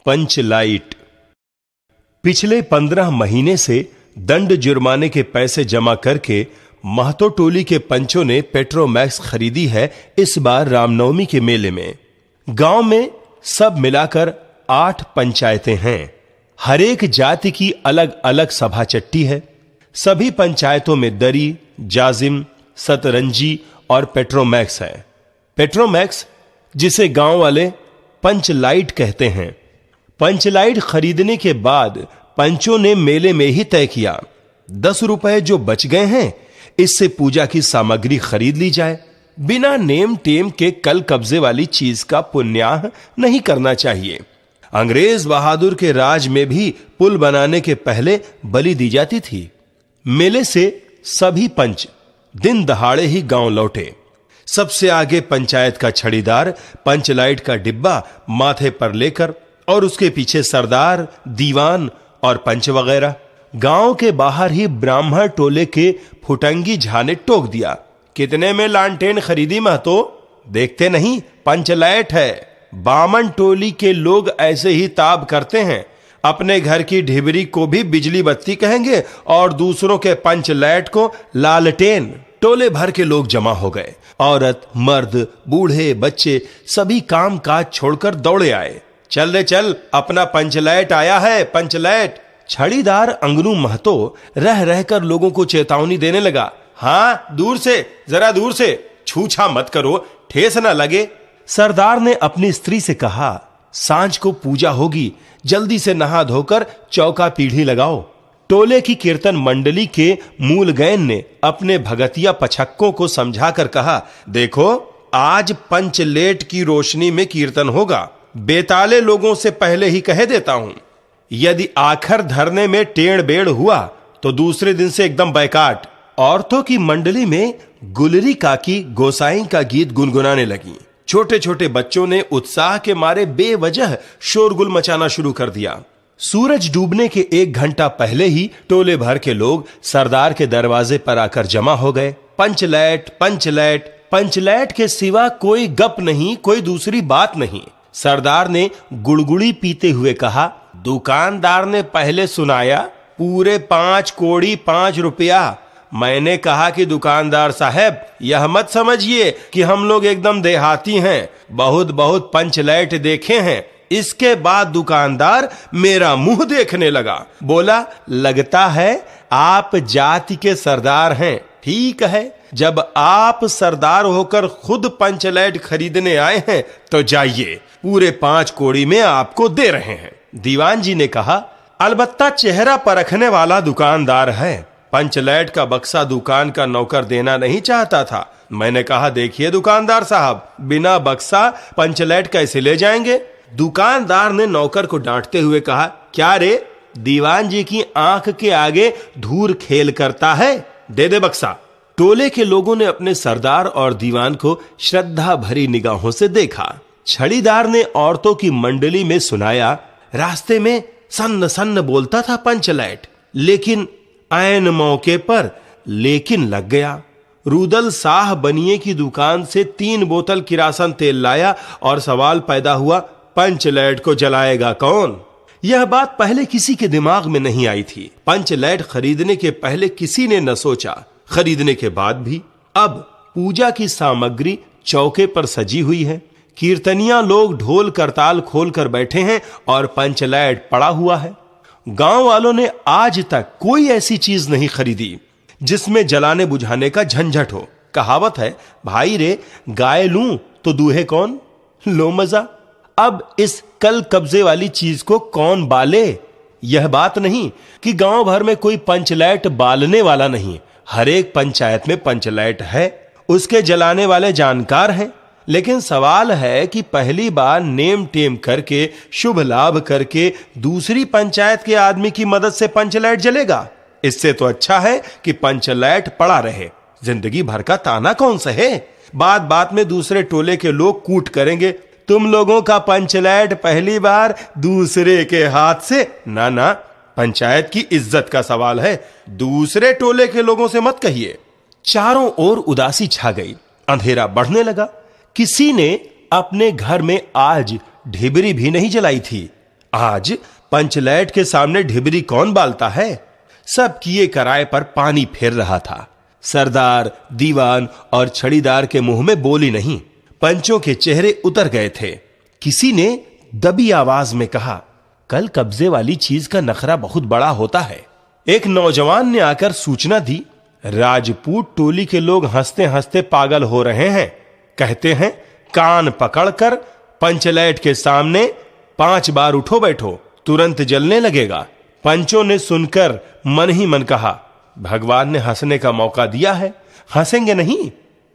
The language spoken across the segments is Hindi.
पंच लाइट। पिछले 15 महीने से दंड जुर्माने के पैसे जमा करके महतो टोली के पंचों ने पेट्रोमैक्स खरीदी है इस बार रामनवमी के मेले में। गांव में सब मिलाकर 8 पंचायतें हैं। हर एक जाति की अलग अलग सभा चट्टी है। सभी पंचायतों में दरी, जाजिम, सतरंजी और पेट्रोमैक्स है। पेट्रोमैक्स, जिसे गांव वाले पंच लाइट कहते हैं। पंच लाइट खरीदने के बाद पंचों ने मेले में ही तय किया 10 रुपए जो बच गए हैं इससे पूजा की सामग्री खरीद ली जाए। बिना नेम टेम के कल कब्जे वाली चीज का पुण्याह नहीं करना चाहिए। अंग्रेज बहादुर के राज में भी पुल बनाने के पहले बलि दी जाती थी। मेले से सभी पंच दिन दहाड़े ही गांव लौटे। सबसे आगे पंचायत का छड़ीदार पंच लाइट का डिब्बा माथे पर लेकर और उसके पीछे सरदार, दीवान और पंच वगैरह। गांव के बाहर ही ब्राह्मण टोले के फुटंगी झा ने टोक दिया, कितने में लालटेन खरीदी महतो? देखते नहीं पंच लाइट है। बामन टोली के लोग ऐसे ही ताब करते हैं। अपने घर की ढिबरी को भी बिजली बत्ती कहेंगे और दूसरों के पंच लाइट को लालटेन। टोले भर के लोग जमा हो गए। औरत, मर्द, बूढ़े, बच्चे सभी काम काज छोड़कर दौड़े आए। चल रे चल, अपना पंच लाइट आया है, पंच लाइट। छड़ीदार अंगनू महतो रह रहकर लोगों को चेतावनी देने लगा, हां दूर से, जरा दूर से, छूछा मत करो, ठेस ना लगे। सरदार ने अपनी स्त्री से कहा, सांझ को पूजा होगी, जल्दी से नहा धोकर चौका पीढ़ी लगाओ। टोले की कीर्तन मंडली के मूल गैन ने अपने भगतिया पछक्कों को समझाकर कहा, देखो आज पंचलेट की रोशनी में कीर्तन होगा। बेताले लोगों से पहले ही कह देता हूं, यदि आखिर धरने में टेढ़ बेड़ हुआ तो दूसरे दिन से एकदम बैकाट। औरतों की मंडली में गुलरी काकी गोसाई का गीत गुनगुनाने लगी। छोटे छोटे बच्चों ने उत्साह के मारे बेवजह शोरगुल मचाना शुरू कर दिया। सूरज डूबने के 1 घंटा पहले ही टोले भर के लोग सरदार के दरवाजे पर आकर जमा हो गए। पंचलैट, पंचलैट, पंचलैट के सिवा कोई गप नहीं, कोई दूसरी बात नहीं। सरदार ने गुड़गुड़ी पीते हुए कहा, दुकानदार ने पहले सुनाया पूरे 5 कोड़ी 5 रुपया। मैंने कहा कि दुकानदार साहब यह मत समझिए कि हम लोग एकदम देहाती हैं, बहुत बहुत पंचलैट देखे हैं। इसके बाद दुकानदार मेरा मुंह देखने लगा, बोला, लगता है आप जाति के सरदार हैं। ठीक है, जब आप सरदार होकर खुद पंचलैट खरीदने आए हैं तो जाइए, पूरे 5 कोड़ी में आपको दे रहे हैं। दीवान जी ने कहा, अलबत्ता चेहरा परखने वाला दुकानदार है। पंचलैट का बक्सा दुकान का नौकर देना नहीं चाहता था। मैंने कहा, देखिए दुकानदार साहब, बिना बक्सा पंचलैट कैसे ले जाएंगे? दुकानदार ने नौकर को डांटते हुए कहा, क्या रे, दीवान जी की आंख के आगे धूर खेल करता है? दे दे बक्सा। टोले के लोगों ने अपने सरदार और दीवान को श्रद्धा भरी निगाहों से देखा। छड़ीदार ने औरतों की मंडली में सुनाया, रास्ते में सन्न सन्न बोलता था पंचलैट, लेकिन ऐन मौके पर लेकिन लग गया। रूदल साह बनिए की दुकान से 3 बोतल किरासन तेल लाया और सवाल पैदा हुआ, पंचलैट को जलाएगा कौन? यह बात पहले किसी के दिमाग में नहीं आई थी। पंचलैट खरीदने के पहले किसी ने न सोचा, खरीदने के बाद भी। अब पूजा की सामग्री चौके पर सजी हुई है। कीर्तनिया लोग ढोल करताल खोलकर बैठे हैं और पंचलैट पड़ा हुआ है। गांव वालों ने आज तक कोई ऐसी चीज नहीं खरीदी जिसमें जलाने बुझाने का झंझट हो। कहावत है, भाई रे गाय लूं तो दूहे कौन? लो मजा। अब इस कल कब्जे वाली चीज को कौन बाले? यह बात नहीं कि गांव भर में कोई पंचलैट बालने वाला नहीं। हर एक पंचायत में पंचलैट है, उसके जलाने वाले जानकार हैं। लेकिन सवाल है कि पहली बार नेम टेम करके, शुभ लाभ करके दूसरी पंचायत के आदमी की मदद से पंचलैट जलेगा? इससे तो अच्छा है कि पंचलैट पड़ा रहे, जिंदगी भर का ताना कौन सहे? बात बात में दूसरे टोले के लोग कूट करेंगे, तुम लोगों का पंचलैट पहली बार दूसरे के हाथ से। ना ना, पंचायत की इज्जत का सवाल है, दूसरे टोले के लोगों से मत कहिए। चारों ओर उदासी छा गई, अंधेरा बढ़ने लगा। किसी ने अपने घर में आज ढिबरी भी नहीं जलाई थी। आज पंचलैट के सामने ढिबरी कौन बालता है? सब किए कराए पर पानी फेर रहा था। सरदार, दीवान और छड़ीदार के मुंह में बोली नहीं। पंचों के चेहरे उतर गए थे। किसी ने दबी आवाज में कहा, कल कब्जे वाली चीज का नखरा बहुत बड़ा होता है। एक नौजवान ने आकर सूचना दी, राजपूत टोली के लोग हंसते हंसते पागल हो रहे हैं। कहते हैं कान पकड़कर पंचलैट के सामने 5 बार उठो बैठो, तुरंत जलने लगेगा। पंचों ने सुनकर मन ही मन कहा, भगवान ने हंसने का मौका दिया है, हंसेंगे नहीं।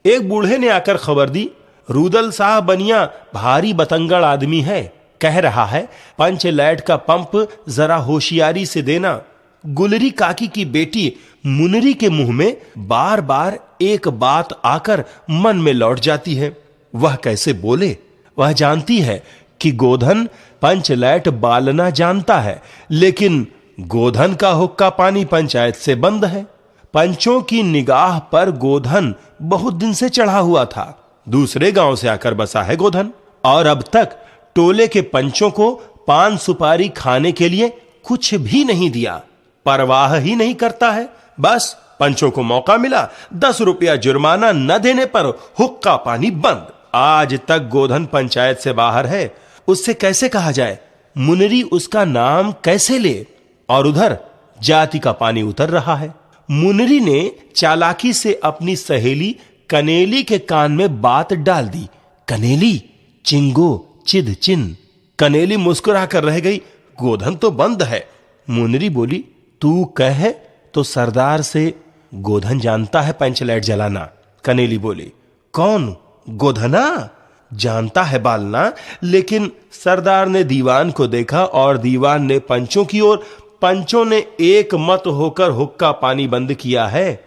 एक बूढ़े ने आकर खबर दी, रूदल साहब बनिया भारी बतंगड़ आदमी है, कह रहा है पंचलैट का पंप जरा होशियारी से देना। गुलरी काकी की बेटी मुनरी के मुंह में बार बार एक बात आकर मन में लौट जाती है। वह कैसे बोले? वह जानती है कि गोधन पंचलैट बालना जानता है, लेकिन गोधन का हुक्का पानी पंचायत से बंद है। पंचों की निगाह पर गोधन बहुत दिन से चढ़ा हुआ था। दूसरे गांव से आकर बसा है गोधन, और अब तक टोले के पंचों को पान सुपारी खाने के लिए कुछ भी नहीं दिया। परवाह ही नहीं करता है। बस पंचों को मौका मिला, 10 रुपया जुर्माना न देने पर हुक्का पानी बंद। आज तक गोधन पंचायत से बाहर है, उससे कैसे कहा जाए? मुनरी उसका नाम कैसे ले? और उधर जाति का पानी उतर रहा है। मुनरी ने चालाकी से अपनी सहेली कनेली के कान में बात डाल दी। कनेली, चिंगो चिद चिन। कनेली मुस्कुरा कर रह गई, गोधन तो बंद है। मुनरी बोली, तू कह तो सरदार से गोधन जानता है पंचलैट जलाना। कनेली बोली, कौन? गोधना जानता है बालना, लेकिन सरदार ने दीवान को देखा और दीवान ने पंचों की ओर, पंचों ने एक मत होकर हुक्का पानी बंद किया है।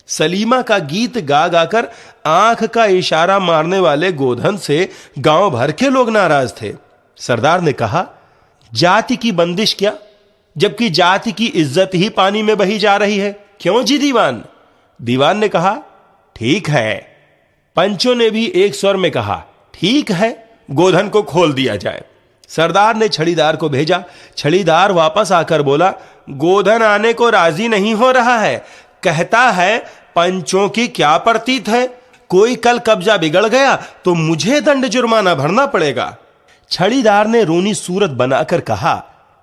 सलीमा का गीत गा गाकर आंख का इशारा मारने वाले गोधन से गांव भर के लोग नाराज थे। सरदार ने कहा, जाति की बंदिश क्या, जबकि जाति की इज्जत ही पानी में बही जा रही है। क्यों जी दीवान? दीवान ने कहा, ठीक है। पंचों ने भी एक स्वर में कहा, ठीक है, गोधन को खोल दिया जाए। सरदार ने छड़ीदार को भेजा। छड़ीदार वापस आकर बोला, गोधन आने को राजी नहीं हो रहा है। कहता है पंचों की क्या प्रतीत है, कोई कल कब्जा बिगड़ गया तो मुझे दंड जुर्माना भरना पड़ेगा। छड़ीदार ने रोनी सूरत बनाकर कहा,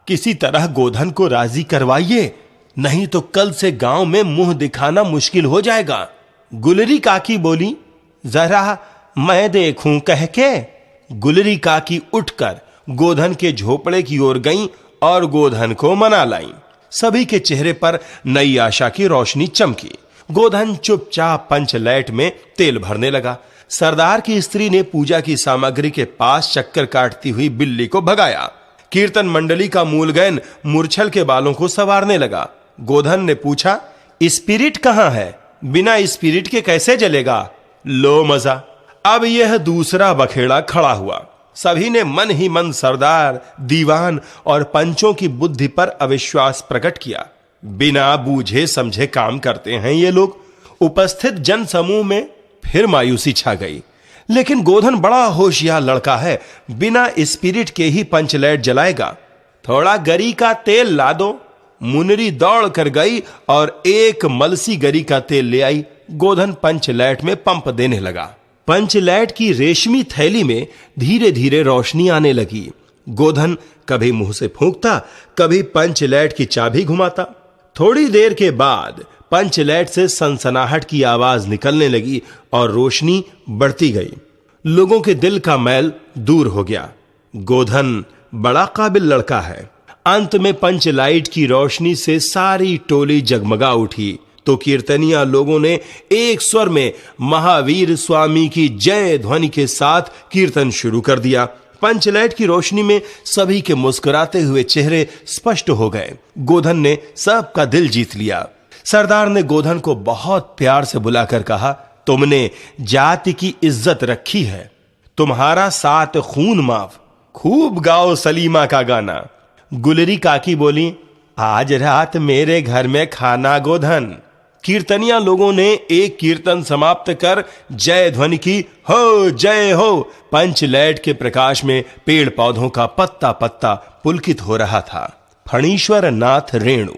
किसी तरह गोधन को राजी करवाइए, नहीं तो कल से गांव में मुंह दिखाना मुश्किल हो जाएगा। गुलरी काकी बोली, जरा मैं देखूं कह के। गुलरी काकी उठकर गोधन के झोपड़े की ओर गईं और गोधन को मना लाईं। सभी के चेहरे पर नई आशा की रोशनी चमकी। गोधन चुपचाप पंचलैट में तेल भरने लगा। सरदार की स्त्री ने पूजा की सामग्री के पास चक्कर काटती हुई बिल्ली को भगाया। कीर्तन मंडली का मूलगैन मूर्छल के बालों को संवारने लगा। गोधन ने पूछा, स्पिरिट कहां है? बिना स्पिरिट के कैसे जलेगा? लो मजा। अब यह दूसरा बखेड़ा खड़ा हुआ। सभी ने मन ही मन सरदार, दीवान और पंचों की बुद्धि पर अविश्वास प्रकट किया। बिना बूझे समझे काम करते हैं ये लोग। उपस्थित जन समूह में फिर मायूसी छा गई। लेकिन गोधन बड़ा होशियार लड़का है, बिना स्पिरिट के ही पंचलैट जलाएगा। थोड़ा गरी का तेल ला दो। मुनरी दौड़ कर गई और एक मलसी गरी का तेल ले आई। गोधन पंचलैट में पंप देने लगा। पंचलैट की रेशमी थैली में धीरे धीरे रोशनी आने लगी। गोधन कभी मुंह से फूंकता, कभी पंचलैट की चाबी घुमाता। थोड़ी देर के बाद पंचलैट से सनसनाहट की आवाज निकलने लगी और रोशनी बढ़ती गई। लोगों के दिल का मैल दूर हो गया। गोधन बड़ा काबिल लड़का है। अंत में पंचलाइट की रोशनी से सारी टोली जगमगा उठी तो कीर्तनिया लोगों ने एक स्वर में महावीर स्वामी की जय ध्वनि के साथ कीर्तन शुरू कर दिया। पंचलैट की रोशनी में सभी के मुस्कुराते हुए चेहरे स्पष्ट हो गए। गोधन ने सबका दिल जीत लिया। सरदार ने गोधन को बहुत प्यार से बुलाकर कहा, तुमने जाति की इज्जत रखी है, तुम्हारा 7 खून माफ। खूब गाओ सलीमा का गाना। गुलरी काकी बोली, आज रात मेरे घर में खाना गोधन। कीर्तनिया लोगों ने एक कीर्तन समाप्त कर जय ध्वनि की, हो जय हो। पंच लाइट के प्रकाश में पेड़ पौधों का पत्ता पत्ता पुलकित हो रहा था। फणीश्वर नाथ रेणु।